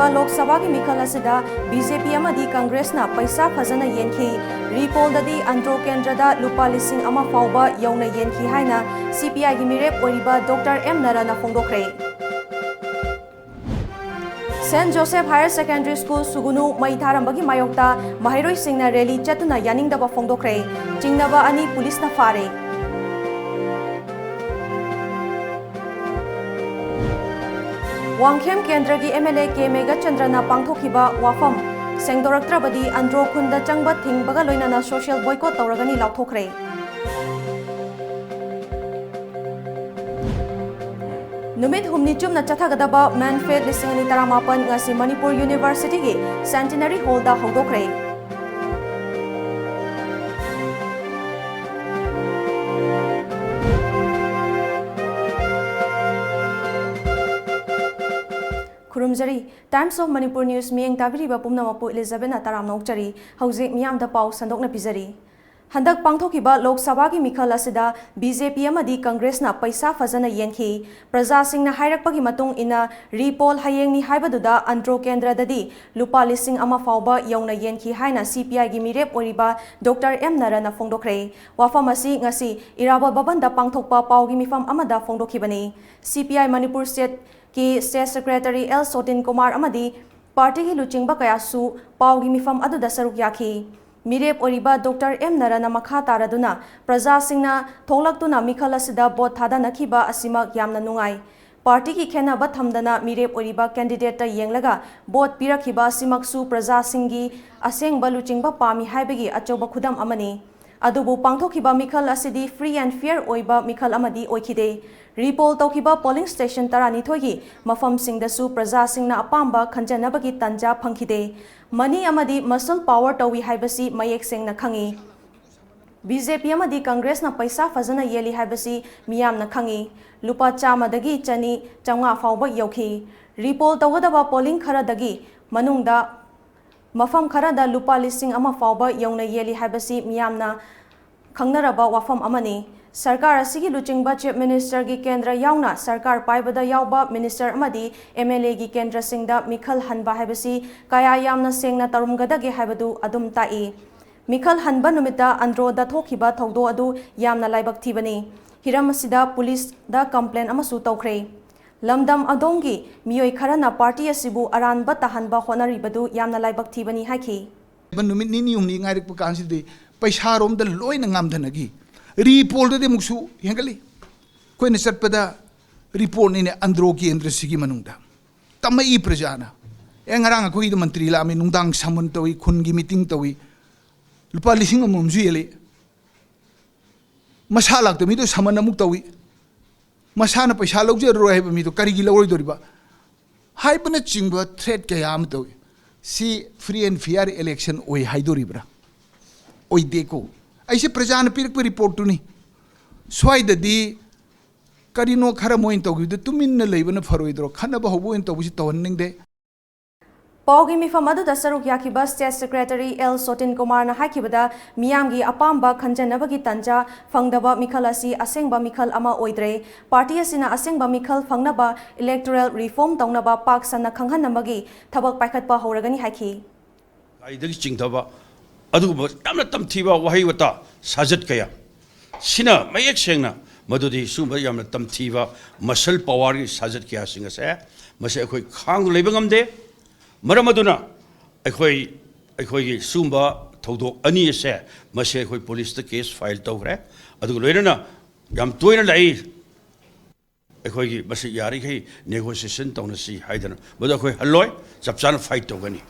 Lok Sabha ki mikhal asida BJP amadi Congress na paisa phajana yenki repol dadi andro kendra da lupa lising ama fauba yauna yenki haina CPI gi mirep oiriba Dr. M Narana phongdokre. St. Joseph Higher Secondary School Sugunu Maitharambagi Mayokta Mahairoi Singna Rally Chatuna Yaningdaba phongdokre Chingnaba ani police na fare. Wangkhem Kendra gi MLA K Mega Chandrana pangthokhiba wafam sengdoraktrabadi andro khunda changba thingbaga loinana social boycott tawragani lauthokre. Numit humni chumna chathagadaba Manfed lisingani taramapan ngasi Manipur University gi Centenary Hall da hongdokre. Kurumjari Times of Manipur News miyeng tabiriba pumnamapu Elizabeth Taram nokjari hauzik miyamda pau sandokna pizari. Handak pangthokiba Lok Sabha ki mikhal asida BJP amadi Congress na paisa phajana yenki praja singna hairakpagi matung ina repol hayengni haibaduda andro kendra dadi lupa lising ama fauba yauna yenki haina CPI gi mirep oriba Dr. M Narana phongdokre wafam asi ngasi iraba babanda pangthokpa paugi mifam amada phongdokhibani CPI Manipur State ki State Secretary L Sotin Kumar amadi party ki luchingba kayasu paugi mifam aduda saruk yakhi mirep oriba Dr. M Narana makha taraduna praja singna thonglaktuna mikhal asida bot thada nakhiba asimak yamna nungai party ki khena ba thamdana mirep oriba candidate ta yenglaga bot pirakhiba asimaksu praja singi aseng baluchingba pami haibegi achoba khudam amani adubu pangthokhiba mikhal asidi free and fair oiba mikhal amadi oikhide repol tawkiba polling station tarani thogi mafam singdasu praja singna apamba khanjanabagi tanja phangkhide money amadi muscle power tawi haibasi mayek sengna khangi BJP amadi Congress na paisa phajana yeli haibasi miyamna khangi lupa chamadagi chani chawnga fawba yauki repol tawgadaba polling kharadagi manungda mafam kharada lupa lising ama fawba yauna yeli haibasi miyamna khangnaraba wafam amani Sarkar asigi luchingba Chief Minister gi Kendra yauna Sarkar paibada yauba Minister amadi MLA gi Kendra singda mikhal hanba haibasi kaya yamna sengna tarumgadagi haibadu adum tai mikhal hanba numita androda thokhiba thogdo adu yamna laibak thibani hiram asida police da complaint amasu tawkhre lamdam adongi miyoi kharana party asibu aranba tahanba honaribadu yamna laibak thibani haiki numit ni umni ngairik pukansidi paisa rom da loina ngamdhanagi report de muksu hengali koi ne satpada report ni ne andro kendra sigi manungda tamai prajana engarang koi de mantri la mi nungdang samun tawi khun gi meeting tawi lupa lising amumju yele masalak to mi to saman amuk tawi masana paisa logje ro hai mi to kari gi lawoi doriba haibana chingba threat kaya am tawi si free and fair election oi haidoribra oi deko ऐसे प्रजा ने पिरक report टुनी स्वाइददी करिनो खरा मोइन तौगिद तुमिन लेबन फरोइद्रो खनब होबोइन तौबि तौहन्निंगदे Paugi mifam adu da saruk yakiba State Secretary L Sotin Kumar na hakibada miyamgi apamba khanjanabagi tanja fangdaba mikhal asi asengba mikhal ama oidre party asina asengba mikhal fangnaba electoral reform taunaba pak sanna khanghanamagi thabak paikhatpa horagani haki aidagi chingthaba aduba tamna tamthiba wahi wata sajat kaya sina mayek sengna madudi sumba yamna tamthiba muscle power gi sajat kaya singa se mase akhoi khang leibangam de maramaduna akhoi gi sumba thodok ani se mase akhoi police ta case file tawre adu loirana yam toina lai akhoi gi mase yari khai negotiation tawna si haidana boda akhoi halloi chapchana fight tawgani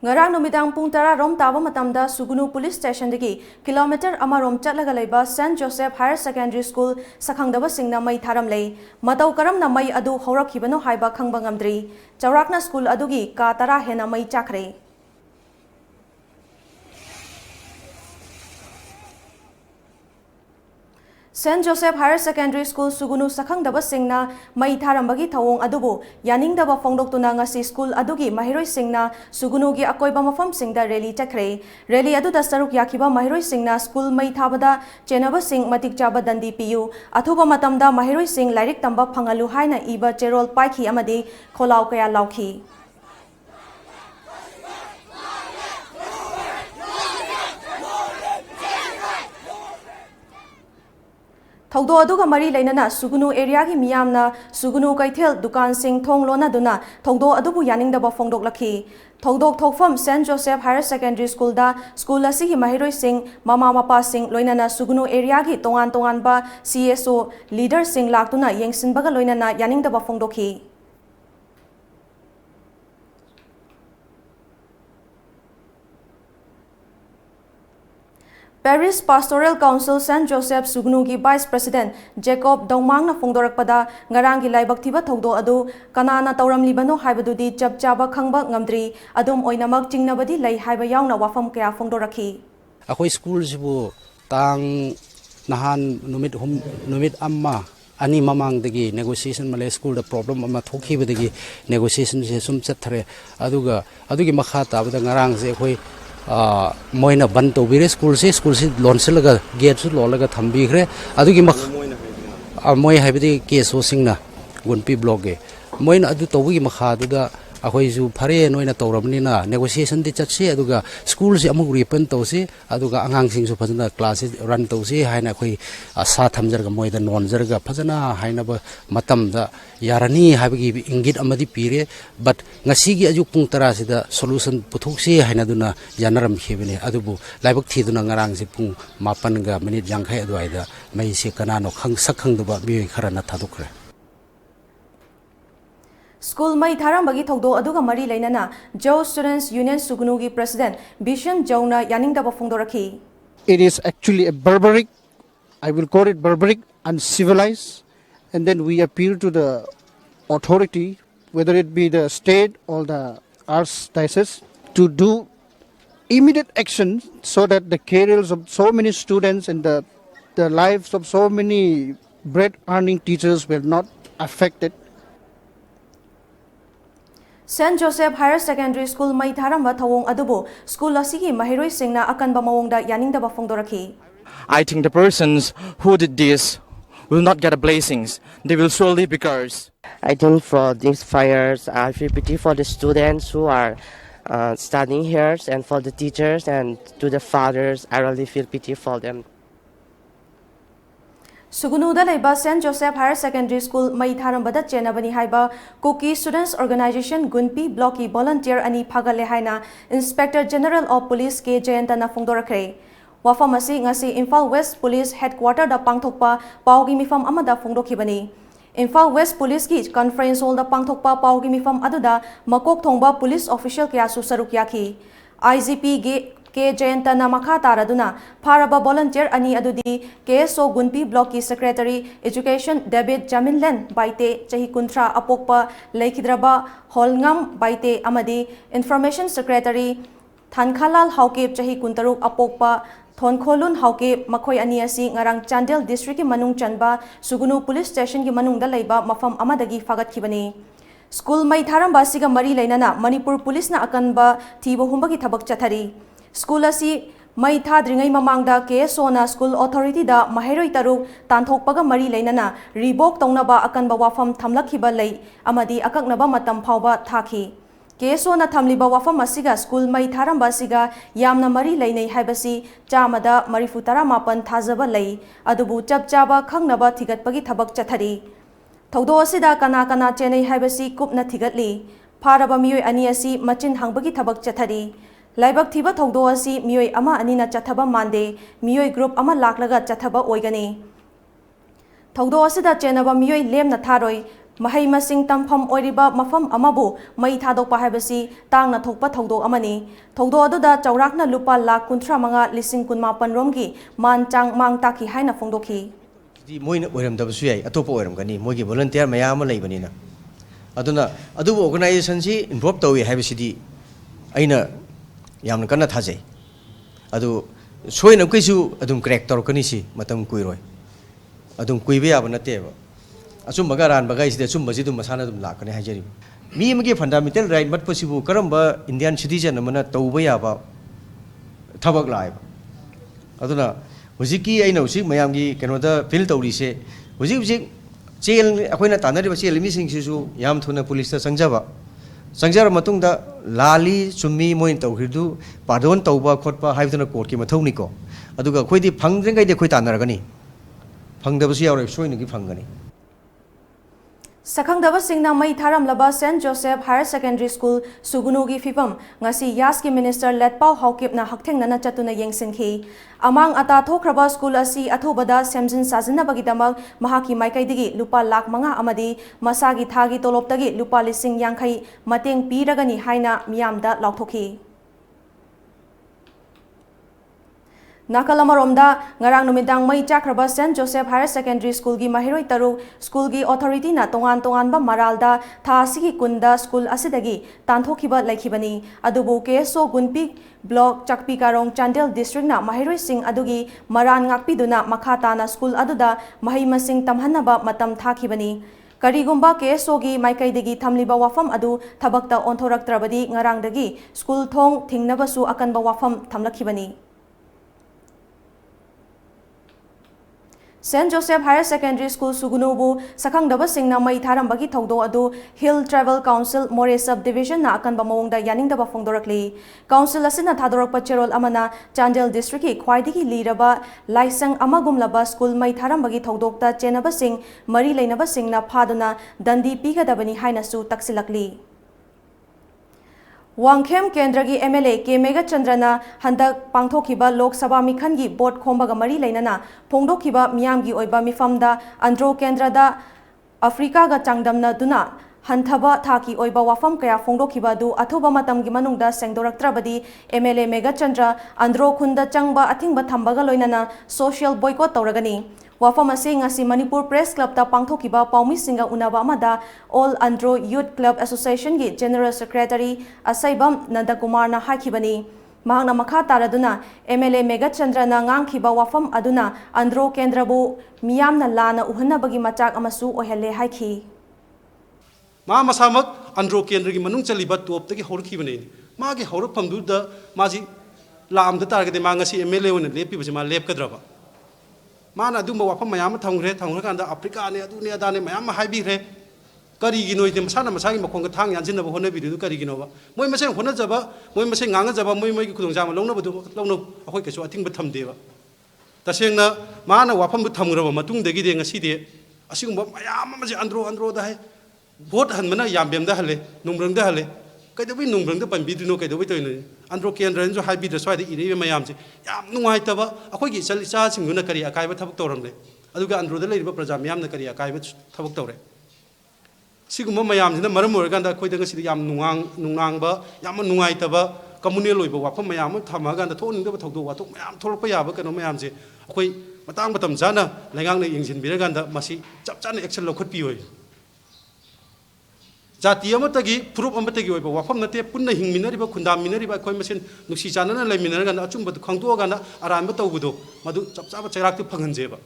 Ngarang numidang pung tara rom taba matamda Sugunu Police Station dagi kilometer amarom chatlaga leiba St. Joseph Higher Secondary School sakhangdaba singna mai tharam lei matau karam na mai adu horakhibano haiba khangba ngamdri chawrakna school adugi ka tara hena mai chakre St. Joseph Higher Secondary School Sugunu Sakhangdaba Singna Mai Tharambagi Thawong Adubu Yaningdaba Fongdoktuna ngasi school adugi Mahiroi Singna Sugunugi Akoiba Mafam Singda rally chakre rally aduda saruk yakiba Mahiroi Singna school Mai Thabada Chenaba Sing Matik Chaba Dandi Piyu Athuba Matamda Mahiroi Sing Lairik Tamba Phangalu Haina Iba Cherol Paiki Amadi Kholau Kaya Lauki Thogdo aduga mari lainana Sugunu area gi miyamna Sugunu Kaithel dukan sing thong lona duna thogdo adubu yaningdaba fongdoklakhi thogdok thokfam St. Joseph Higher Secondary School da school asigi mahiroi sing mama mapa sing loinana Sugunu area gi tongan ba CSO leader sing laktuna yengsinbaga loinana yaningdaba fongdokhi Paris Pastoral Council St. Joseph Sugnugi Vice President Jacob Daumangna Fongdorakpada Ngarangi Laibak Thiba Thogdo adu kanana tauramlibano haibadudi chapchaba khangba ngamdri adum oinamak chingnabadi lei haiba yauna wafam kaya fongdorakhi Akoi school sibu tang nahan numit amma ani mamang dagi negotiation male school the problem amma thoki badagi negotiation se sum chathare adugi makha tabada ngarang se khoi moina ban to bire school si launch laga gate su lolaga thambi khre adugi mak moi haibidi case so singna gunpi block ge moina adu tobugi makha duda akhoi ju phare noina tawramni na negotiation di chatsi aduga school si amuk reopen to si aduga angang sing su phajana class run to si haina khoi sa thamjar ga moida non jar ga phajana haina ba matam da yarani habigi ingit amadi pire but ngasi gi aju pung tara sida solution puthuk si haina duna yanaram khebine adubu laibak thi duna ngarang si pung 8 ga minute jangkhai adwaida mai se kana no khang sakhang duba mi kharana thadukre School Mai Tharambagi Thogdo aduga mari lainana Jo Students Union Sugunugi President Bishan Jona yaningdaba fongdorakhi It is actually a barbaric, I will call it barbaric, uncivilized, and then we appeal to the authority, whether it be the state or the archdiocese, to do immediate action so that the careers of so many students and the lives of so many bread-earning teachers were not affected. St. Joseph Higher Secondary School Mai Tharamba Thawong adubu school asigi mahiroi singna akanba mawongda yaningdaba fongdorakhi I think the persons who did this will not get a blessings. They will surely be cursed. I think for these fires, I feel pity for the students who are studying here and for the teachers and to the fathers. I really feel pity for them. Sugunuda leba St. Joseph Higher Secondary School Mai Tharambada chenabani haiba Cookie Students Organization Gunpi Blocky volunteer ani phagale haina Inspector General of Police K Jayantana fongdorakre wafam asi ngasi Imphal West Police Headquarter da pangthokpa paugi mifam amada fongdokhibani Imphal West Police ki conference hall da pangthokpa paugi mifam aduda makok thongba police official kya su saruk yaki IGP K Jayantana makha taraduna Pharaba volunteer ani adudi KSO Gunpi Block ki Secretary Education David Jaminlen baite chahi kuntra apokpa laikhidraba holngam baite amadi Information Secretary Thankhalal Haukep chahi kuntaruk apokpa Thonkholun Haukep makhoi ani asi ngarang Chandel District ki manung chanba Sugunu Police Station ki manung da leiba mafam amadagi fagatkhibani School Mai Tharamba siga mari lainana Manipur Police na akanba thibo humbagi thabak chathari School asi Mai Thadringai mamangda KSO na School Authority da mahiroi taruk tanthokpaga mari lainana revoke taunaba akanba wafam thamlakhiba lei amadi akaknaba matam phawba thakhi KSO na thamliba wafam asiga School Mai Tharamba siga yamna mari leinei haibasi chamada marifutara mapan thazaba lei adubu chapchaba khangnaba thigatpagi thabak chathari thogdo asida kana chenei haibasi kupna thigatli pharaba miyoi ani asi machin hangbagi thabak chathari Laibak thiba thogdo asi miyoi ama anina chathaba mande miyoi group ama laklaga chathaba oigani thogdo asida chenaba miyoi lemna tharoi mahai masing tampham oiriba mafam amabu mai thadokpa haibasi tangna thokpa thogdo amani thogdo aduda chaurakna lupa lakh 13,000 romgi man chang mang taki haina fongdokhi di moina oiramdabasu yai atopa oiramgani moigi volunteer mayam leibanina aduna adubu organization si involve tawi haibasidi aina yamna kana thajai adu soina kaisu adum crack torkani si matam kuiroi adum kuibe ya bana teba asum bagaran bagai sida sum masjidum masana dum lakane hajari mi magi fundamental right mat possible karamba Indian citizen amana tauba ya ba thabak lai aduna hujiki aina usik mayam gi kenoda fil tawri se hujik ꯆꯦꯜ ꯑꯩꯈꯣꯏꯅ ꯇꯥꯟꯅꯔꯤꯕ ꯆꯦꯜꯂꯤ ꯃꯤꯁꯤꯡꯁꯤꯁꯨ ꯌꯥꯝ ꯊꯨꯅ ꯄꯨꯂꯤꯁꯇ ꯆꯪꯖꯔꯕ ꯃꯇꯨꯡꯗ ꯂꯥꯜꯂꯤ ꯆꯨꯝꯃꯤ ꯃꯣꯏꯅ ꯇꯧꯈꯤꯕꯗꯨ ꯄꯥꯔꯗꯣꯟ ꯇꯧꯕ ꯈꯣꯠꯄ ꯍꯥꯏꯕꯗꯨꯅ ꯀꯣꯔꯠꯀꯤ ꯃꯊꯧꯅꯤꯀꯣ ꯑꯗꯨꯒ ꯑꯩꯈꯣꯏꯗꯤ ꯐꯪꯗ꯭ꯔꯤꯉꯩꯗꯤ ꯑꯩꯈꯣꯏ ꯇꯥꯟꯅꯔꯒꯅꯤ ꯐꯪꯗꯕꯁꯨ ꯌꯥꯎꯔꯣꯏ ꯁꯣꯏꯅꯒꯤ ꯐꯪꯒꯅꯤ Sakhangdabasingna mai tharamlaba St. Joseph Higher Secondary School Sugunugi Fipam ngasi Yaski Minister Letpau Haukipna hakthengna chatuna yengsinki amang ata thokraba school asi athubada semjin sajina bagidamak mahaki maikaidigi lupa lakh manga amadi masagi thagi toloptagi lupa lising yangkhai mateng piragani haina miyamda lauthokhi Nakalamaromda ngarang numidang mai chakraba St. Joseph Higher Secondary School gi mahiroi taru school gi authority na tongan ba maralda tha sigi kunda school asidagi tanthokiba laikhibani adubu keso gunpi block chakpi karong Chandel district na mahiroi sing adugi maran ngakpiduna makhata na school aduda mahai masing tamhanaba matam thakibani Karigumba keso gi maikaidagi thamliba wafam adu thabakta onthoraktrabadi ngarangdagi school thong thingnabasu akanba wafam thamlakhibani St. Joseph Higher Secondary School Sugunubu Sakhangdabasingna mai tharambagi thogdo adu Hill Travel Council More Subdivision na akanba mawongda yaningdaba fongdorakli Council asina thadorakpa cherol amana Chandel District ki khwaidigi liraba laisang amagumlaba school mai tharambagi thogdokta chenabasing mari leinabasingna phaduna dandi pigadabani hainasu taksilakli Wangkhem Kendragi MLA K Mega Chandrana handak pangthokiba Lok Sabha Mikhangi board khombaga mari leinana phongdokhiba miyamgi oiba mifamda Andro Kendrada Africa ga changdamna duna hanthaba thaki oiba wafam kaya phongdokhiba du athuba matamgi manungda sengdoraktrabadi MLA Mega Chandra Andro khunda changba athingba thambaga loinana social boycott tawragani Wafam ase ngasi Manipur Press Club ta pangthokiba paumi singa unaba amada All Andro Youth Club Association gi General Secretary Asaibam Nandakumar na hakhibani mahangna makha taraduna MLA Mega Chandra na ngangkhiba wafam aduna Andro Kendrabu miyamna lana uhanabagi machak amasu ohelle haikhi Ma masamak Andro Kendra gi manung chaliba toptagi horkhibani ma gi horaphamduda maji lamda targade ma ngasi MLA one lepi bajima lepkadraba Mana adu wafam mayam kanda Africa ne adu ne adane mayam haibire karigino ite masana masagi makhong ka thang yanjin ba hone bidu karigino ba moi maseng hona jaba moi maseng nganga jaba moi moi ki khudong jama longna badu longno akhoi kesu ating ba thamde ba tasengna mana wafam bu thamgraba matung degi de ngasi de asigumba mayam ma andro da hai vote hanmana yambem da hale nungbrang da hale kaidawi nungbrang da panbiduno kaidawi toino Andro Kendra jo haibidra swai de ire mayam je yam nungai taba akhoi gi chali cha singuna kari akai ba thabuk tawramle aduga Andro da leiba praja mayam na kari akai ba thabuk tawre Siguma mayam jina maram organda khoi da ngasi yam nungang ba yam nungai taba communal loiba wafam mayam thamaga da thoning da thogdo wa thok mayam tholpa ya ba kano mayam je akhoi matang batam jana lengang na yingsin biraganda masi chap chana action lokhot pi hoi Jati amatagi proof amatagi oiba wafam nate punna hingminariba khundamminariba khoi masen nuksi chanana laiminaraganda achumba khangtoganda aranba tawbudo madu chapchaba chairakti phanghanjeba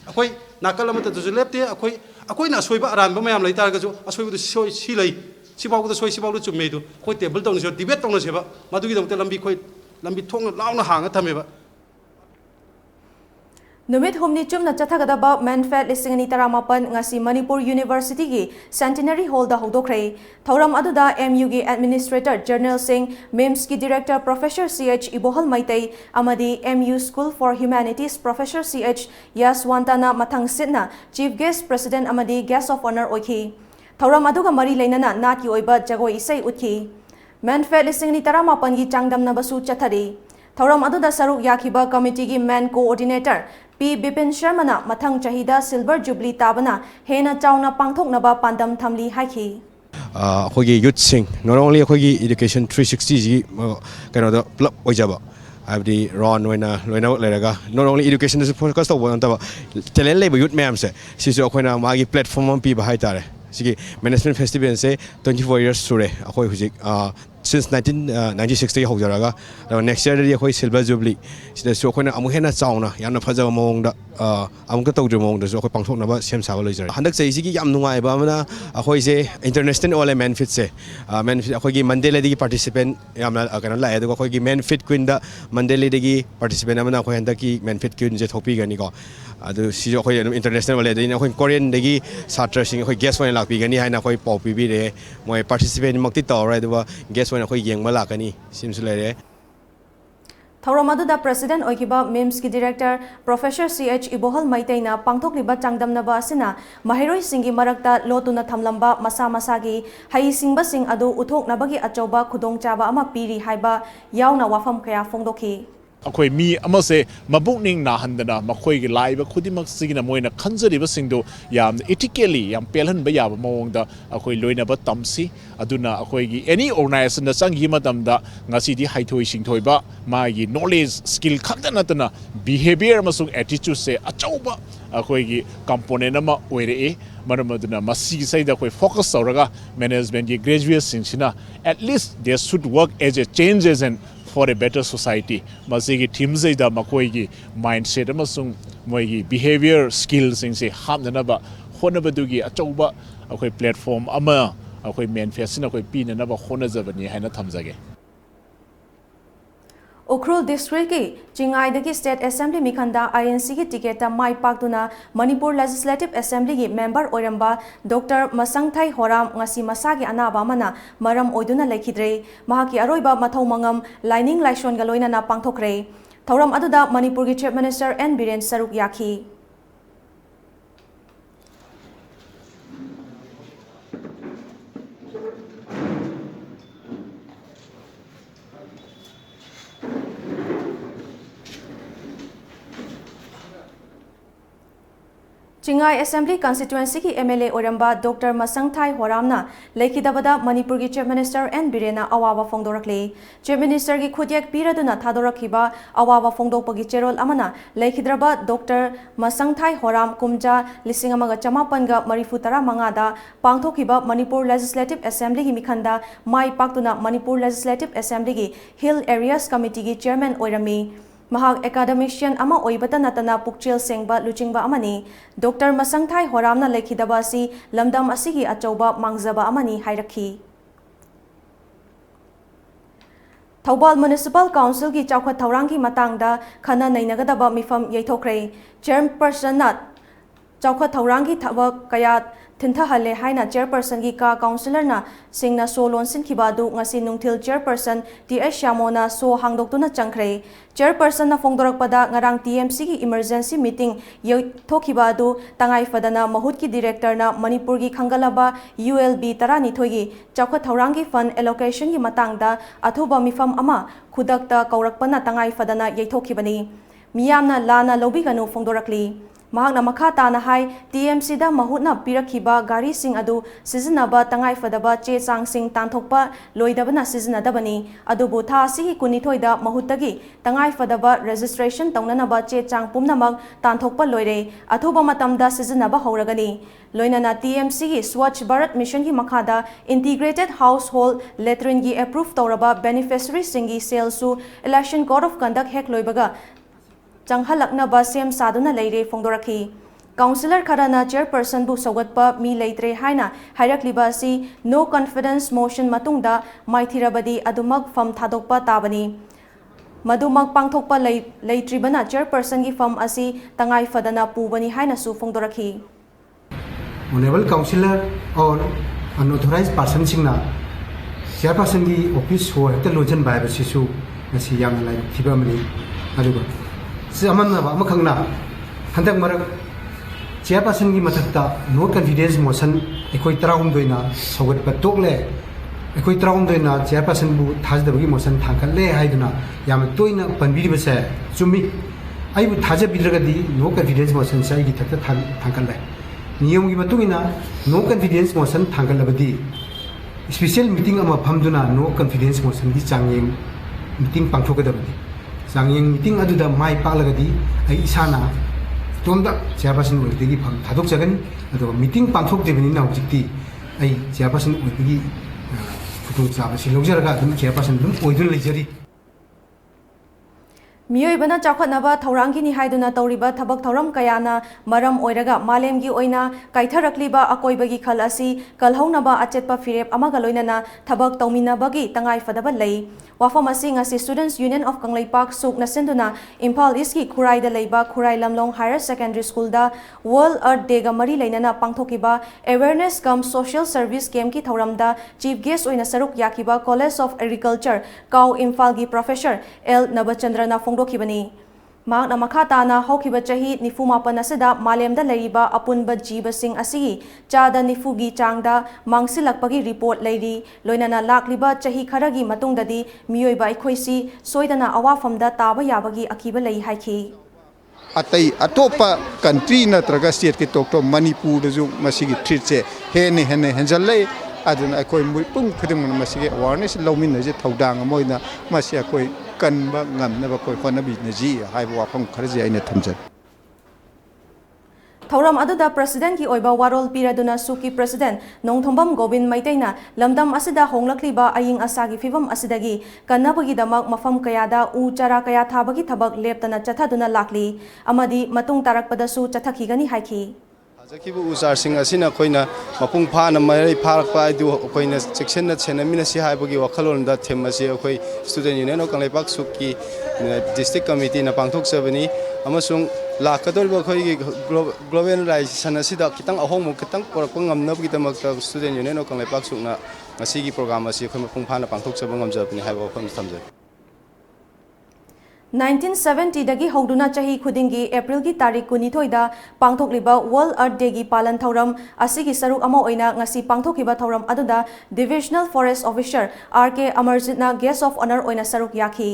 akhoi nakal amata du lepte akhoi na soiba aranba mayam laitarga jo asoibu du si lai sibawu du soi sibawu chumme du khoi table tawna jo debate tawna seba madugi damte lambi thong launa hanga thameba Numit humni chumna chathagadaba manfat lisingani taramapan ngasi Manipur University gi Centenary Hall da hodokre thoram aduda MU gi Administrator General Singh MEMS gi Director Professor CH Ibohal Maitai amadi MU School for Humanities Professor CH Yaswantana mathang sitna Chief Guest President amadi Guest of Honor oikhi thoram aduga mari leinana nat ki oiba jagoi isai utkhi manfat lisingani taramapan gi changdamna basu chathari thoram aduda saruk yakiba committee gi man coordinator P. Bipin Sharmana mathang chahida Silver Jubilee tabana hena chauna pangthoknaba pandam thamli haikhi akhoi youth sing not only akhoi education 360 ji kind of club ojaba abdi ron loina leraga not only education is focus to one ta talent labor youth ma'am se sisu akhoi na magi platform pi ba hai tare sigi management festival se 24 years sure akhoi hujik since 1996 tagi hojaraga next year dadi akhoi silver jubilee sida so akhoi na amu hena chauna yamna phajaba mawong da amuka tawdri mawong da so akhoi pangthok na ba sem saba loijar handak chai sigi yam nungai ba mana akhoi se international ole man fit se man fit akhoi gi mandela digi participant yamna kana la edu akhoi gi man fit queen da mandela digi participant amana akhoi handak ki man fit queen je thopi gani ko adu si akhoi international ole dai akhoi korean dagi satra sing akhoi guest one lakpi gani haina akhoi pau pi bi re moi participant makti tawra du guest one akhoi yengma lakani simsu lere Thauramadu President Oikiba MIMS ki Director Professor CH Ibohal Maitaina pangthokliba changdamnaba asina mahiroi singi marakta lotuna thamlamba masa masagi hai singba sing adu uthoknabagi achauba khudongchaba ama piri haiba yauna wafam kaya fongdoki अखोई मी अमसे मबुकनिंग नाहंदना मखोई की live खुदिमक सिगिना Moina खंजरिब सिंगदो याम ethically याम पेलहन बया मवंगदा अखोई लोइनब तमसी अदुना अखोई की any organisation the संगी मतमदा ngasi di haithoi singthoiba magi knowledge skill khakda natana behavior masung attitude se achauba अखोई की component ama oire maramaduna masi saida अखोई focus sauraga management की graduate singsina at least they should work as a change agent for a better society. Masigi teams da makoi gi mindset amasung moi gi behavior skills sing se hamnaba honaba dugi achauba akoi platform ama akoi manifest na akoi pin na ba hona jabani haina thamjage Ukhrul District ki Chingai dagi State Assembly Mikhanda INC ki ticket ta mai paktuna Manipur Legislative Assembly ki member oiramba Dr. Masangthai Horam ngasi masagi anaba mana maram oiduna laikhidre mahaki aroiba mathau mangam lining laishon galoina na pangthokre Thauram aduda Manipur ki Chief Minister N Biren Saruk yakhi Chingai Assembly Constituency ki MLA Oramba Dr. Masangthai Horamna Lekidabada Manipur ki Chief Minister N Birena awawa fongdorakle Chief Minister ki khudyak piraduna thadorakhiba awawa fongdokpagi cherol amana Lekidraba Dr. Masangthai Horam kumja lisingamaga chamapanga marifutara mangada pangthokhiba Manipur Legislative Assembly ki mikhanda mai paktuna Manipur Legislative Assembly ki Hill Areas Committee ki Chairman Oirami Mahak academician ama oibata natana pukchil sengba luchingba amani Dr. Masangthai Horamna lekhidaba si lamdam asigi achauba mangjaba amani hairakhi Thaubal Municipal Council ki chawkhat thaurang ki matangda khana nainagadaba mifam yaithokre chairperson na chawkhat thaurang ki thabak kaya Thinta hale haina chairperson ki ka councillor na singna so lonsin khibadu ngasi nungthil chairperson TS Shamona so hangdoktuna changkhre chairperson na fongdorakpada ngarang TMC ki emergency meeting thokhibadu tangai fadana mahut ki director na Manipur ki khangalaba ULB tarani thoigi chawkha thaurang ki fund allocation ki matangda athuba mifam ama khudakta kaurakpana tangai fadana yaithokhibani miyamna lana lobiganu fongdorakli Mahakna makata na hai TMC da mahutna pirakhiba gari sing adu sizinaba tangai fadaba che chang sing tanthokpa loidabana sizinadabani adubu tha si kunithoi da mahutagi tangai fadaba registration taunanaba che chang pumnamak tanthokpa loire athuba matamda sizinaba hauragani loinana TMC ki Swachh Bharat Mission ki makhada integrated household latrine gi approve tauraba beneficiary singi sale su election code of conduct hek loibaga Changhalakna ba sem saduna leire fongdorakhi Councillor Kharana chairperson bu sogatpa mi leitre haina hairakliba si no confidence motion matungda maithirabadi adumak fam thadokpa tabani madumak pangthokpa leitribana chairperson gi fam asi tangai fadana pubani haina su fongdorakhi Honorable Councillor or unauthorized person singna chairperson gi office ho hekta lojan bai ba sisu ngasi yang lai thibamani aduga Samana Makangna, Handak Marak, Chairperson Gimatata, no confidence motion, Equatraum doina, so what but tokle, Equatraum doina, Chairperson has the motion, Tankale Haiduna, Yamatoina, Panvidibase, Sumi. I would have a bidrugadi, no confidence motion, say it at the Tankale. Nium Gimatuna, no confidence motion, Tankalabadi. Special meeting of Pamduna, no confidence motion, this Changing meeting Pangtokadabadi. Sanging meeting aduda mai palagadi ai isana tomda chairperson oidegi pham thadok jagani ado meeting pangthok debani na hojikti ai chairperson oidegi खुदोंचाबा सि लौजरगा अदुम chairperson अदुम ओइदुन लेजरी मियोइबना चाखनबा थौरांगिनी हाइदुना तौरिबा थबक थौरम कयाना मरम ओइरगा मालेमगी ओइना काइथरक्लिबा अकोइबगी खल असि कलहौनबा अचेतपा फिरेप अमगा लोइनना थबक तौमिनबगी तंगाई फदबा लई वाफम असि ngasi students union of Kangleipak सुक नसेंदुना Imphal East की खुराइदा लेबा Khurai Lamlong higher secondary school दा वर्ल्ड अर्थ डे गा मरी लेनना पांगथोकिबा awareness cum social service camp की थौरमदा चीफ गेस्ट ओइना सरुक याकिबा कॉलेज ऑफ एग्रीकल्चर काउ इम्फाल की प्रोफेसर एल नबचंद्रना फोंदोखिबनी मागना मखाताना होखिबा चाही निफुमापन असदा मालेमदा लैरिबा अपुनबा जीवसिंग असि चादा निफुगी चांगदा मांगसिलकपगी रिपोर्ट लैरी लोइनना लाक्लिबा चाही खरगी मतुंगददी मियोइबा अखोइसी सोइदना अवाफमदा ताबा याबगी अकीबा लई हाइखि अतई अतोपा कंट्री नत्रगा स्टेट के टोक्टो मणिपुर जो मसिगी थ्रेट से हेने हेने हेंजल्ले अदुना अखोइ मुइपुंग खदिम मसिगी अवेयरनेस लौमिनजे थौदांग मोइना मसि अखोइ कनबा ngamnaba koi khonabine ji haiba wafam kharje aina thamjai थौरम अदुदा प्रेसिडेंट की ओइबा वारोल पीरादुना सुकी प्रेसिडेंट नोंथोंबम गोविंद मैतैना लमदम असिदा होंगलक्लिबा अयिंग असागी फिवम असिदगी कन्नबगीदमक मफम कयादा उ चारा कया थाबगी थबक लेप्तना चथादुना लाक्ली अमदी मतुंग तारकपदसु चथखिगनी हाइखि जकिबु उचारसिंग असिना खोइना मपुंग फाना मरै फारकपा आइदु खोइना सेक्शन सेनमिना सि हाइबगी वखलोनदा थेमसि अखोइ स्टूडेंट यूनियन ऑफ कंगलैपाक सुकी डिस्ट्रिक्ट कमिटी ना पांगथोकसबनी अमसुंग लाकदोरबा खोइगी ग्लोबलाइजेशन असिदा खितंग अहोंगमु खितंग पोरकपा ngamnabgidamakta student union of Kangleipak सुकना ngasi प्रोग्राम असी खोइ मपुंग फाना पांगथोकसब ngamjabni हाइबा वखम थमजै 1970 दगी हौदुना चाही खुदिंगी अप्रैल की तारीख कुनिथोइदा पांगथोकलिबा वर्ल्ड अर्थ डे की पालन थौरम असिगी सरुक अमा ओइना ngasi पांगथोकिबा थौरम अदुदा divisional forest officer R K अमरजितना गेस्ट ऑफ ऑनर ओइना सरुक याखी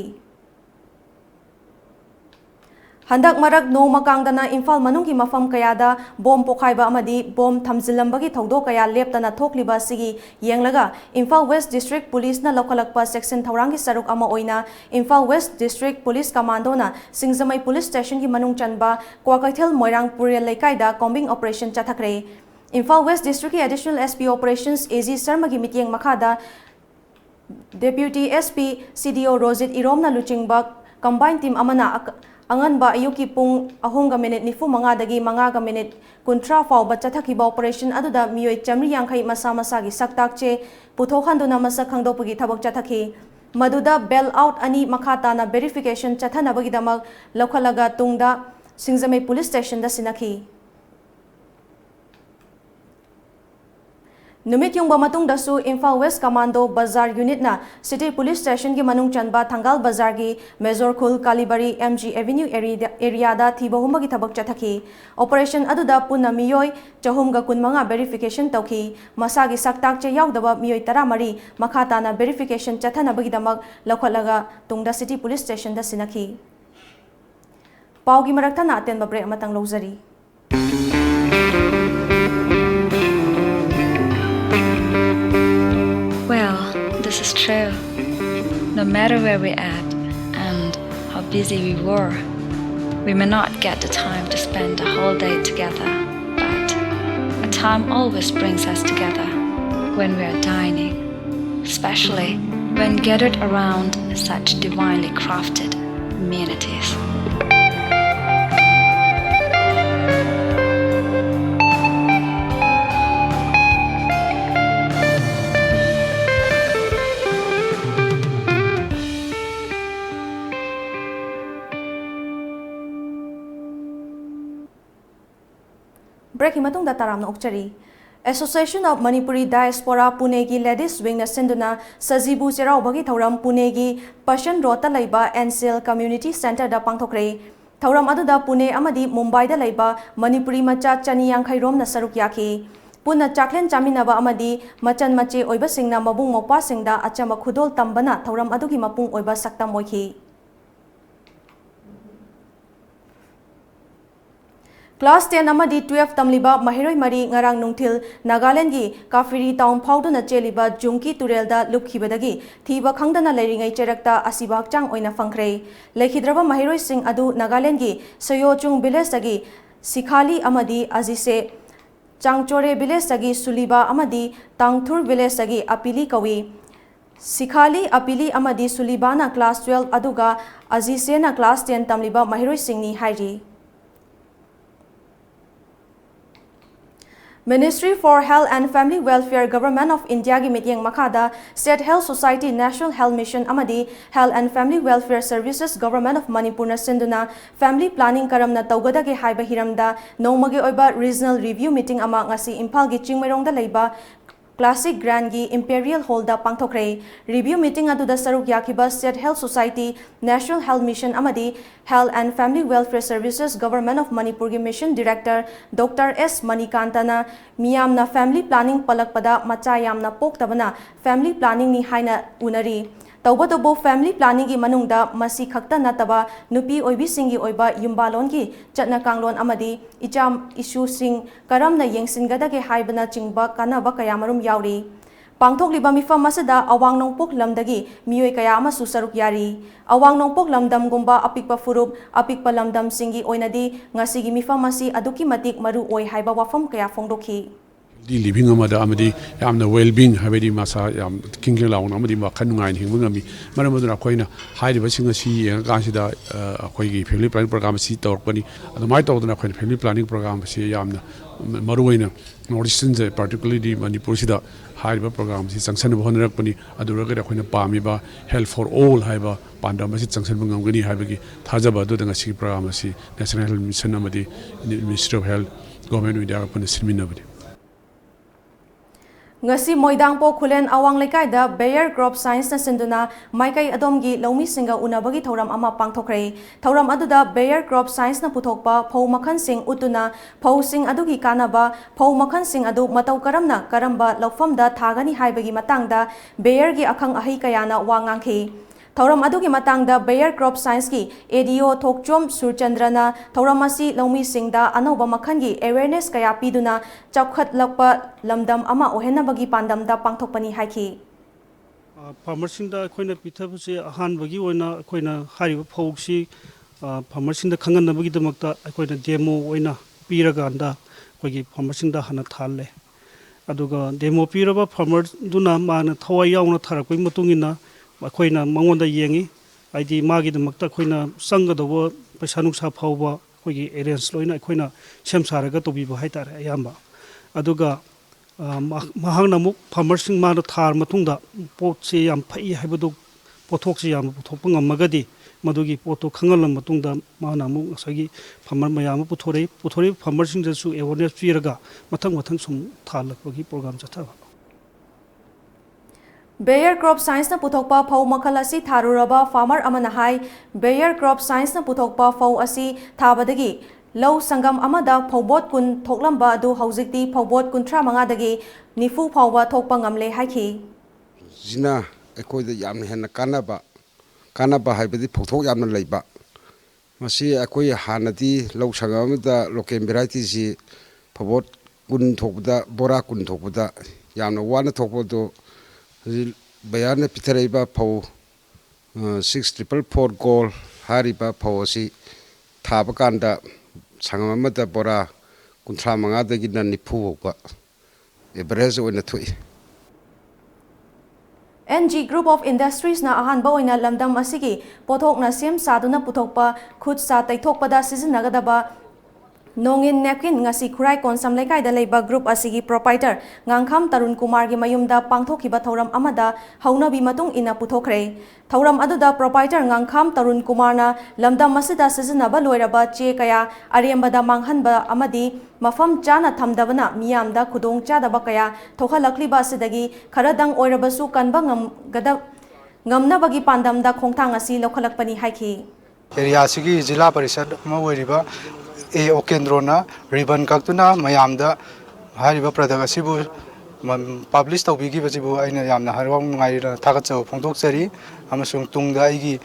हंदक मरक नो मकांगदना इम्फाल मनुंगी मफम कयादा बोम पोखाइबा अमदी बोम थमजिलंबगी थौदो कया लेप्तना थोकलिबा सिगी येंगलगा इम्फाल वेस्ट डिस्ट्रिक्ट पुलिस ना लौखलकपा सेक्शन थौरांगी सरुक अमा ओइना इम्फाल वेस्ट डिस्ट्रिक्ट पुलिस कमांडोना सिंगजमई पुलिस स्टेशन की मनुंग चनबा क्वाकैथल मोइरांग पुरियल लेकाइदा कॉम्बिंग ऑपरेशन चथखरे इम्फाल वेस्ट डिस्ट्रिक्ट की additional SP operations AG Sharma की मिटिंग मखादा डेप्यूटी एसपी सीडीओ रोजित इरोमना लुचिंगबा कंबाइन टीम अमना अंगनबा अयुकी पुंग अहोंगा मिनिट निफु मंगादगी मंगागा मिनिट कुंट्रा फाउबा चथखिबा ऑपरेशन अदुदा मियोय चमरी यांखै मसा मसागी सक्ताकचे पुथोखंदुना मसा खंगदोपगी थबक चथखि मदुदा बेल आउट अनि मखाताना वेरिफिकेशन चथनबगीदमक लौखलगा तुंगदा सिंगजमै पुलिस स्टेशन दा सिनखि नुमित युंगबा मतुंग दसु इम्फाल वेस्ट कमांडो बाजार यूनिट ना सिटी पुलिस स्टेशन की मनुंग चनबा थंगाल बाजार की मेजोर खुल कालीबरी एमजी एवेन्यू एरिया दा थीबहुम की थबक चथखि ऑपरेशन अदुदा पुना मियोय चहुमगा कुनमंगा वेरिफिकेशन तौखि मसा की सक्ताक चे यावदबा मियोय तरा मरी मखाताना वेरिफिकेशन चथनबगीदमक लौखलगा तुंगदा सिटी पुलिस स्टेशन दा सिनखि पाउगी मरकथा ना अतेन break अमतंग लौजरी Well, this is true. No matter where we're at and how busy we were, we may not get the time to spend the whole day together, but a time always brings us together when we are dining, especially when gathered around such divinely crafted amenities. ब्रेक हिमतुंग दा तारामना उक्चरी association of Manipuri diaspora Pune की ladies wing न सिंधुना सजीबु चेराउबगी थौरम पुणे की पशन road लैबा Ncell community centre दा पांगथोकरे थौरम अदुदा पुणे अमदी मुंबई दा लैबा मणिपुरी मचा चनी यांखैरोम न सरुक याखी पुना चाकलेन चामिनबा अमदी मचन मचे ओइबा सिंगना मबुंग मोपा सिंगदा अचम खुदोल तंबना थौरम अदुगी मपुंग ओइबा सक्तम ओइखी क्लास 10 अमदी 12 तमलिबा महिरोय मरी ngarang nungthil नागालैंड की काफिरी टाउन फाउदुना चेलिबा जुंकी तुरेलदा लुपखिबदगी थीबा खंगदना लेरिंगै चेरक्ता असिबा हक्चांग ओइना फंखरे लेखिद्रबा महिरोय सिंह अदु नागालैंड की सयोचुंग विलेज दगी सिखाली अमदी अजिसे चांगचोरे विलेज दगी सुलिबा अमदी तांगथुर विलेज दगी अपिली कवी Sikhali Apili Amadi Sulibana class 12 aduga Azisena class 10 tamliba mahiroi singni hairi. Ministry for Health and Family Welfare Government of India gi mityeng makada State Health Society National Health Mission amadi Health and Family Welfare Services Government of Manipur na sinduna family planning karamna tawgada ge haiba hiramda nomage oiba regional review meeting ama ngasi Imphal gi chingmairong da leiba Classic Grand gi Imperial Hall da pangthokre review meeting aduda saruk yakiba State Health Society National Health Mission amadi Health and Family Welfare Services Government of Manipur gi Mission Director Dr. S. Manikantana miyamna family planning palakpada macha yamna poktabana family planning ni haina unari Tawbatobo family planning gi manungda masi khakta nataba nupi oibi singi oiba yumbalon gi chatna kanglon amadi icham issue sing karamna yengsingada ge haibana chingba kanaba kayamarum yauri pangthok liba mifam masada awang nongpok lamdagi miyoi kaya ama susaruk yari awang nongpok lamdam gumba apikpa furup apikpa lamdam singi oinadi ngasi gi mifam masi aduki matik maru oi haiba wafam kaya fongdokhi di living amada amadi yamna well being habedi masa yam kingking lawn amadi ma khan ngai hing ngami maram aduna koina haidi basing si ga sida akoi gi family planning program si torpani adumai tawduna koina family planning program si yamna maruina northeastern particularly Manipur sida haidi program si sanction honarakpani aduraga koina pami ba health for all haiba pandam si sanction ngam haibagi thajaba du danga si program si national health mission amadi ministry of health government of India apun sirminabadi Ngasi Moidangpo Khulen Awang Lekai da Bayer Crop Science na sinduna Maikai Adomgi Lomi Singa Unabagi Thoram ama pangthokre Thoram aduda Bayer Crop Science na puthokpa phau makhan sing utuna phau sing adugi kanaba phau makhan sing adu matau karamna karamba lawfamda thagani haibagi matangda Bayer gi akhang ahi kayana wangangkhi Thoram adugi matangda Bayer Crop Science ki ADO Thokchom Surchandrana Thoram asi Lomi Singda anoba makhangi awareness kaya piduna chawkhat lakpa lamdam ama ohenna bagi pandamda pangthokpani haiki Farmersingda akoina pithabse ahan bagi oina akoina hariba phauksi farmersingda khanganabagi damakta akoina demo oina piraganda akoigi farmersingda hana thalle aduga demo piraba farmer duna mana thawai yauna tharakoi matungina akoina mangonda yengi aidi magi damakta akoina sangadabo paisa nuksa phauba akoigi arrange loina akoina semsaraga tobiba haitare ayamba aduga mahangna muk farmersing ma thar matungda potse yam phai haibadu pothokse yam puthokpa ngamagadi madugi poto khangalam matungda mana muk asagi farmer mayam puthori farmersing jasu awareness piraga mathang sum thalakbagi program chathaba Bayer Crop Science na puthokpa phau makhal asi tharuraba farmer amana hai Bayer Crop Science na puthokpa phau asi thabadagi Low Sangam Amada Phobot Kun Thoklamba adu haujikti Phobot Kuntra Mangadagi Nifu Phauba Thokpa ngamle haiki Zina ekoi yamna henna kanaba haibadi phothok yamna leiba masi ekoi hanadi low sangam da local variety si Phobot Kun thokda bora kun thokda yamna wana thokbodo bayana pitharaiba phau 6444 goal hariba phau si thabakanda sangam amada bora kunthra mangadagi na nifu ba average oina thui NG Group of Industries na ahanba oina lamdam asigi pothok na sem saduna puthokpa khud sa taithokpada sizinnagadaba Nongin Nepkin ngasi Khurai Konsam Lekai da leiba group asigi proprietor Ngangkham Tarun Kumar gi mayumda pangthokiba thoram amada haunabi matung ina puthokre thoram aduda proprietor Ngangkham Tarun Kumar na lamdam masida sizinaba loiraba che kaya arembada manghanba amadi mafam chana thamdabana miyamda khudong chadaba kaya thokhalakliba sidagi kharadang oirabasu kanba ngamnabagi pandamda khongthang asi lokhalakpani haiki area sigi jila parishad ma oiriba A Okendrona ribbon kaktuna mayamda hariba product asibu publish tawbigi bajibu aina yamna harwang ngai thagachaw phongdoksari amasung tungda aigi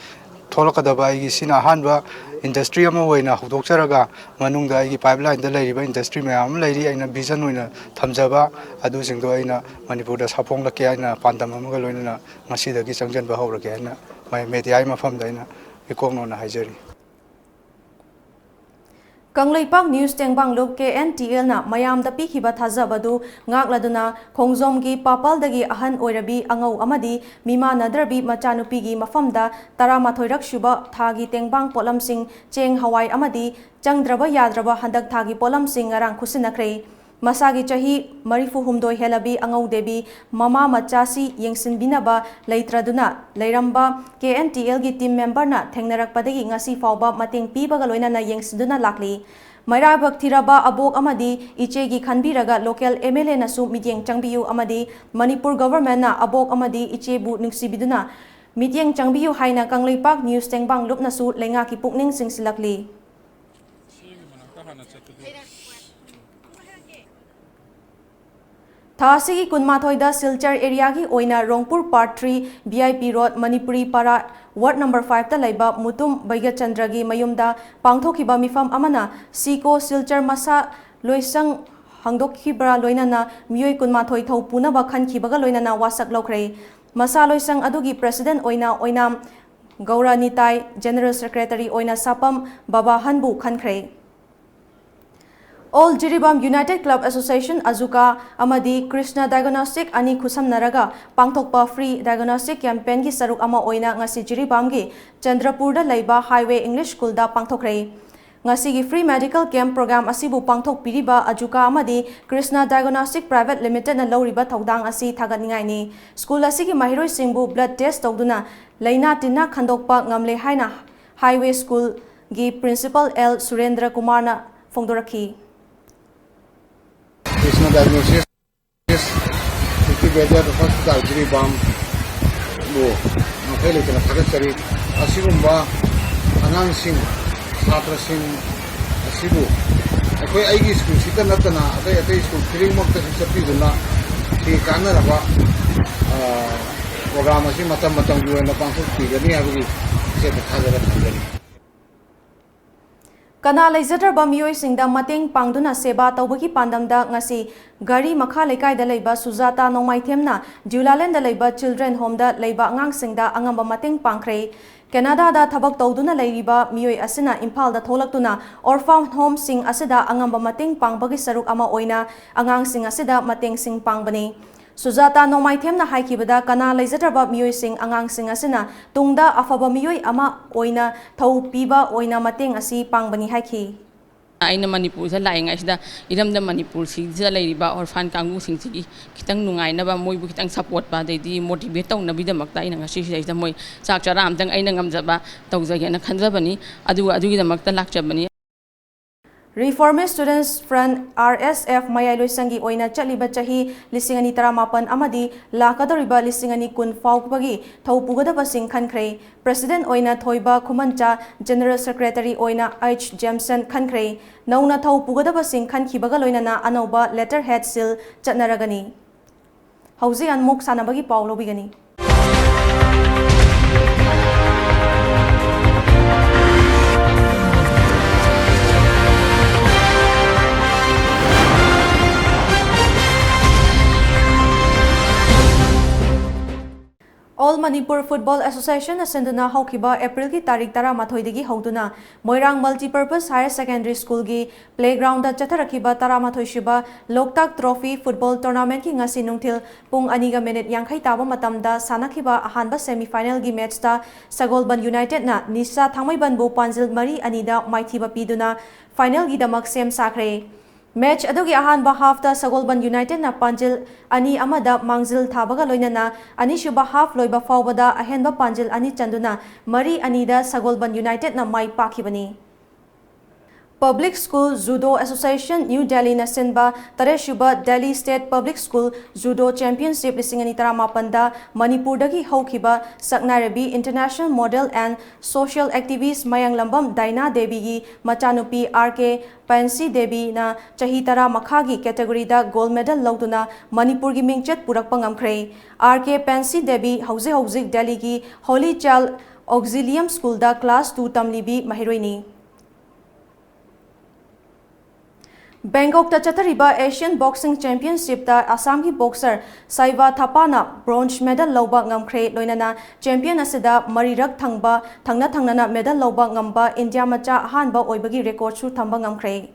tholakadaba aigi sina hanba industry ama oina hudokcharaga manungda aigi pipeline da leiriba industry mayam leiri aina vision oina thamjaba adu singdo aina manipur da sapong la ke aina pandam amaga loina ngasidagi changjanba hawrage aina mai media mafam da aina ikongno na haijari Kanglaipak News Tengbang Loop KNTL na mayam da pikiba thazabadu ngakladuna khongjom gi papal dagi ahan oirabi angau amadi mima nadrabi machanupi gi mafamda taramathoi shuba thagi tengbang polam sing cheng hawai amadi changdraba yadraba handak thagi polam sing ngarang khusinakre Masagi chahi marifu humdoi helabi angau debi mama machasi yengsin binaba leitraduna leiramba KNTL gi team member na thengnarak padagi ngasi fawba mateng pibaga loina na yengsiduna lakli Mairabak thiraba abok amadi iche gi khanbiraga local MLA na su mityeng changbiyu amadi Manipur government na abok amadi iche bu ningsibiduna mityeng changbiyu haina Kanglaipak News Tengbang Loop na su lenga ki pukning singsilakli Thasigi Kunmathoida Silchar area gi oina Rongpur Part 3 VIP Road Manipuri Para Ward number 5 ta laiba Mutum Baiga Chandra gi mayumda pangthokiba mifam amana Siko Silchar masa loisang hangdokhibra loinana miyoi kunmathoi thau punaba khankibaga loinana wasak lokre masa loisang adugi president oina Gaura Nitai General Secretary oina Sapam Baba Hanbu khankre All Jiribam United Club Association Azuka Amadi Krishna Diagnostic Ani Kusam Naraga Pangthokpa Free Diagnostic Campaign gi saruk ama oina ngasi Jiribam gi Chandrapurda Laiba Highway English School da pangthokre ngasi gi Free Medical Camp Program asibu pangthok piriba Azuka Amadi Krishna Diagnostic Private Limited na lawriba thodang asi thaganingai ni school asigi mahiroi singbu blood test tawduna leina tinna khandokpa ngamle haina Highway School gi Principal L Surendra Kumar na phongdorakhi Krishna Diagnosis Integrated Hospital Jiribam lo mafele kana thagatsari asigumba angangsing satrasing asibu akoi aigi school sita natana atai school kiringmokta sapiduna si kanaraba program asi matam duena pangthok pigani abigi se thagara thagani Kana Laizadraba miyoi singda mateng pangduna seba tawbagi pandamda ngasi gari makha lekai da leiba Sujata Nongmaithemna Julalend da leiba Children Home da leiba angang singda angamba mateng pangkhre Canada da thabak tawduna leiriba miyoi asina Imphal da tholaktuna Orphan Home sing asida angamba mateng pangbagi saruk ama oina angang sing asida mateng sing pangbani Sujata Nongmaithemna haikibada kana Laizadraba miyoi sing angang sing asina tungda afaba miyoi ama oina thau piba oina mateng asi pangbani haiki aina Manipur sa laing isda idam da Manipur si sa lairiba orphan kangu sing sigi kitang nungai na ba moi bu kitang support ba dai di motivate taw na bidamakta ina ngasi sa moi sak chara amtang aina ngamjaba tawjage na khanjabani adu gi damakta lakjabani Reformist Students Front RSF Mayaloi Sangi oina chaliba chahi lisingani taramapan amadi lakadoriba lisingani kun faukbagi thaupugadaba sing khankhre President oina Thoiba Khumancha General Secretary oina H Jameson khankhre nauna thaupugadaba sing khankibaga loinana anoba letterhead seal chatnaragani Hauzi anmuk sanabagi paulo bigani All Manipur Football Association ascenduna haukiba April ki tarik tara mathoidagi hauduna Moirang Multipurpose Higher Secondary School gi playground da chatharakiba tara mathoishiba Loktak Trophy Football Tournament ki ngasi nungthil pung aniga minute yankhai taba matamda sanakiba ahanba semi-final gi match ta Sagolban United na Nisa Thangmaiban bu Panjil Mari anida maithiba piduna final gi damak sem sakre Match adugi ahanba half ta Sagolban United na Panjil ani amada mangzil thabaga loinana ani shuba half loiba fawbada ahenba Panjil ani chanduna Mari anida Sagolban United na mai pakibani Public School Judo Association New Delhi na sinba Tareshuba Delhi State Public School Judo Championship lisingani taramapanda Manipur dagi haukiba Saknarabi International Model and Social Activist Mayang Lambam Daina Devi gi machanupi RK Pansi Devi na chahi tara makhagi category da gold medal lauduna Manipur gi mingchet purakpa ngamkhre RK Pansi Devi hauzik Delhi gi Holy Child Auxilium School da class 2 tamlibi mahiroini Bangkok ta chathariba Asian Boxing Championship ta Assam ki boxer Saiva Thapana bronze medal loba ngamkhre loinana champion asida marirak thangna medal loba ngamba India macha hanba oibagi record su thamba ngamkhre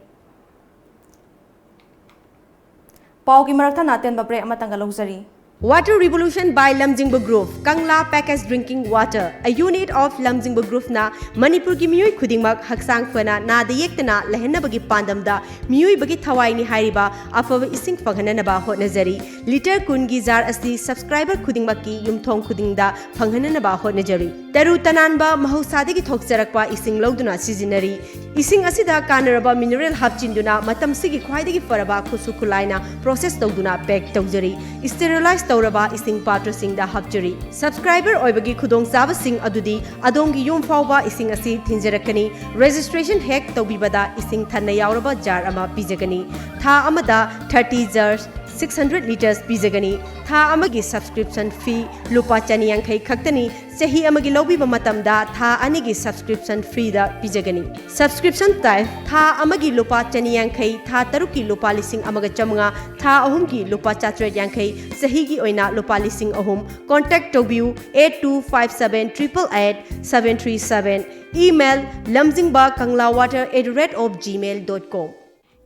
Pau ki maratha naten babre amatanga lozari Water Revolution by Lamjingba Group, Kangla Packaged Drinking Water, a unit of Lamjingba Group na Manipur ki miyoi khudingmak haksang fana na dayektana lehenna bagi pandam da miyoi bagi thawai ni hairiba afava ising panghanana ba hotnajari liter kun gi jar asi subscriber khudingmak ki yumthong khudingda panghanana ba hotnajari taru tananba mahusadi ki thokjarakpa ising logduna sizinari ising asida kanaraba mineral hapchinduna matam sigi khwaidagi faraba khusu khulaina process tawduna pack tawjari sterilize Tauraba ising patra sing da hapjari. Subscriber oibagi khudong saba sing adudi adongi yum fauba ising asi thinjarakani. Registration hack tawbibada ising thanna yauraba jar ama pijagani. Tha amada 30 jars 600 liters pijagani. Tha amagi subscription fee lupa chaniyang khai khaktani. Sahi amagi lobi ba matamda tha anigi subscription free da pijagani. Subscription type tha amagi lupa chaniyang khai tha taruki lupa lising amaga chamanga tha ahumgi lupa chatre yang khai sahi gi oina lupa lising ahum. Contact Tobiu 8257888737. Email lamjingbakanglawwater@gmail.com.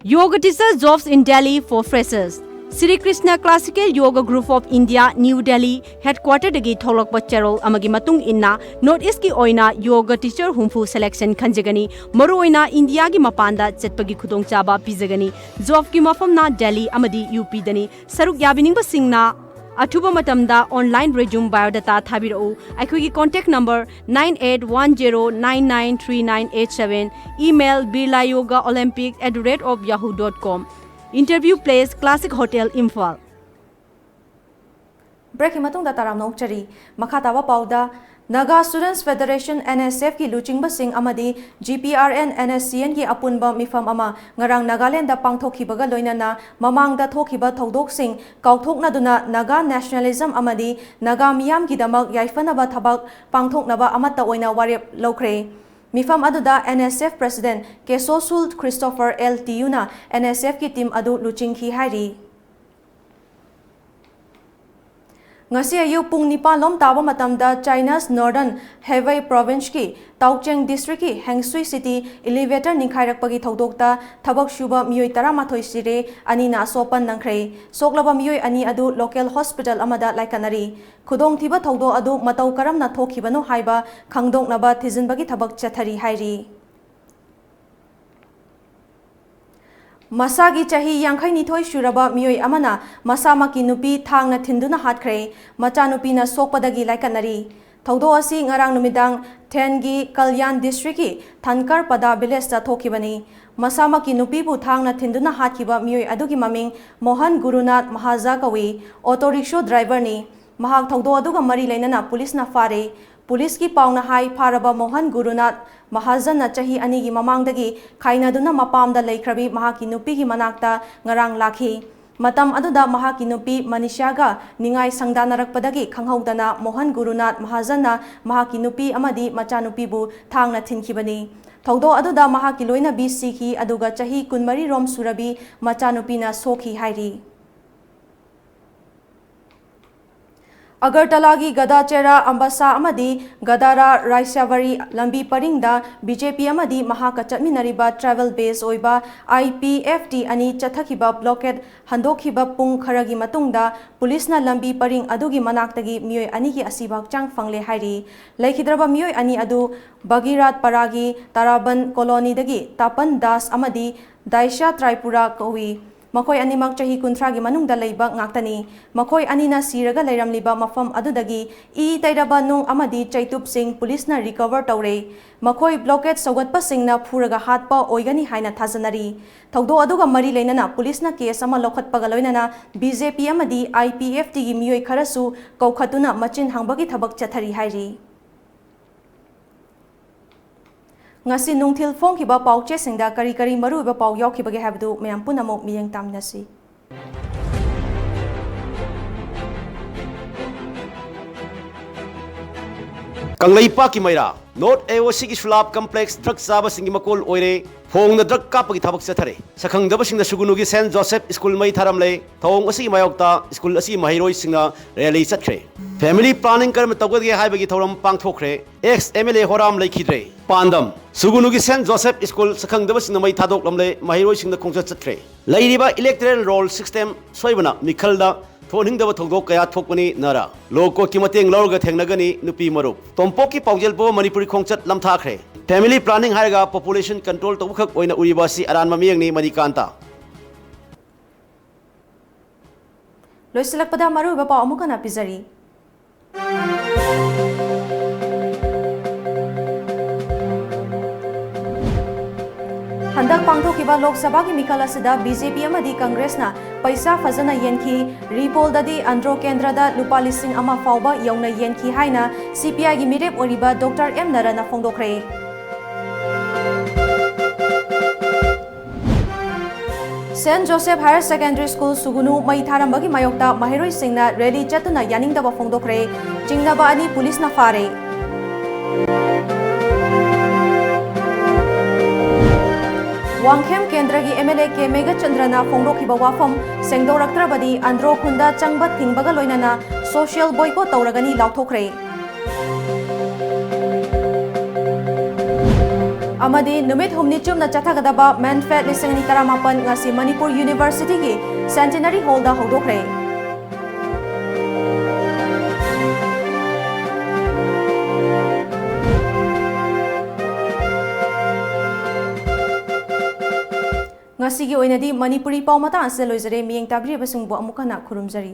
Yoga teacher jobs in Delhi for freshers. Sri Krishna Classical Yoga Group of India, New Delhi, headquartered dagi tholokpa charol amagi matung inna North East ki oina yoga teacher humfu selection khanjagani maru oina India gi mapanda chetpagi khudong chaba pizagani job ki mafam na Delhi amadi UP dani saruk yabining ba singna Athuba matamda online resume biodata thabirau aikhogi contact number 9810993987 email birlayogaolympic@yahoo.com Interview place Classic Hotel Imphal. Breaking matung da taram nokchari makatawa pauda Naga Students Federation NSF ki luchingba sing amadi GPRN NSCN ki apunba mifam ama ngarang Nagaland da pangthokhibaga loinana mamangda thokhiba thodok sing kauthokna duna Naga nationalism amadi Naga miyam ki damak yaifanaba thabak pangthoknaba amata oina warep lokre Mifam aduda NSF President Kesosul Christopher L. Tiyuna NSF ki team adu luchingki hairi. Ngasi ayu pung nipa lom tawa matamda China's Northern Hebei Province ki Taucheng District ki Hengsui City elevator ninkhairakpagi thodokta thabak shuba miyoi 13 sire ani na sopan nangkhre soklaba miyoi ani adu local hospital amada laikanari khudong thiba thodo adu matau karamna thokhibano haiba khangdoknaba thijinbagi thabak chathari hairi Masagi chahi yangkhai nithoi shuraba miyoi amana masamaki nupi thangna thinduna hatkre macha nupi na sokpadagi laikanari thodo asi ngarang numidang Tengi Kalyan District ki Thankar Pada village ta thokibani masamaki nupi bu thangna thinduna hatkiba miyoi adugi maming Mohan Gurunath Mahaja kawi auto rickshaw driver ni mahak thodo aduga mari lainana police na fare Police ki pauna hai pharaba Mohan Gurunath Mahajan na chahi ani gi mamangdagi khainaduna mapamda leikhrabi mahaki nupi gi manakta ngarang lakhi matam aduda mahaki nupi Manishaga ningai sangdanarakpadagi khanghaudana Mohan Gurunath Mahajan na mahaki nupi amadi macha nupi bu thangna thinkhibani thodo aduda mahaki loina bi sikhi aduga chahi kunmari rom surabi macha nupi na sokhi hairi Agartala gi Gadachera Ambasa amadi Gadara Raisyavari lambi paringda BJP amadi mahaka chatminariba travel base oiba IPFT ani chathakiba blockade handokhiba pung kharagi matungda police na lambi paring adugi manaktagi miyoi ani gi asibak chang fangle hairi laikhidraba miyoi ani adu Bagirat Paragi Taraban colony dagi Tapan Das amadi Daisha Tripura kawi Makoi animak chahi kuntragi manungda leiba ngaktani makoi anina siraga leiramliba mafam adudagi I tairaba nung amadi chaitup sing police na recover tawre makoi blockade sogatpa singna phuraga hatpa oigani haina thajanari thaudo aduga mari leinana police na case ama lokhatpaga loinana BJP amadi IPFT gi miyoi kharasu kaukhatuna machin hangbagi thabak chathari hairi ngasi nungthil phongkiba pauche singda kari maru ba pau yaukibage habdu mayam punamok miyeng tamnasi Kanglaipa ki maira North AOC ki Sulab Complex drug saba singi makol oire phong na drug kap gi thabak chathare sakhang daba singna sugunu gi St Joseph School mai tharam le thong asi mayokta school asi mahiroi singna rally chathre family planning karm tawgad ge hai bagi thoram pang thokre ex MLA horam laikhidre pandam sugunu gi St Joseph School sakhang daba singna mai thadok lamle mahiroi singna khongcha chatre lairiba electoral roll system soibana mikhalda thonhing daba thogdok kaya thokpani nara loko ki mateng lorga thengnagani nupi marup tompok ki paujel bo manipuri khongchat lamthakre family planning haiga population control tawkhak oina uribasi aran mamiyang ni manikanta loisilakpada maru ba pa amukana pizari Handak pangthokiba Lok Sabha ki mikal asida BJP amadi Congress na paisa fazana yenki repol dadi andro kendra da lupa lising ama fauba yauna yenki haina CPI gi mirep oriba Dr. M Narana fongdokre St. Joseph Higher Secondary School Sugunu mai tharambagi mayokta mahiroi singna rally chatuna yaningdaba fongdokre jingnaba ani police na fare Wangkhem Kendra gi MLA ke Mega Chandrana fongdokhiba wafam sengdoraktrabadi andro khunda changba thingbaga loinana social boycott tawragani lauthokre amadi numit humni chumna chathagadaba manfet lisangani taramapan ngasi Manipur University gi centenary hall da hodokre ngasi gi oinadi Manipuri paumata ase loizare miyeng tabri basungbo amukana khurumjari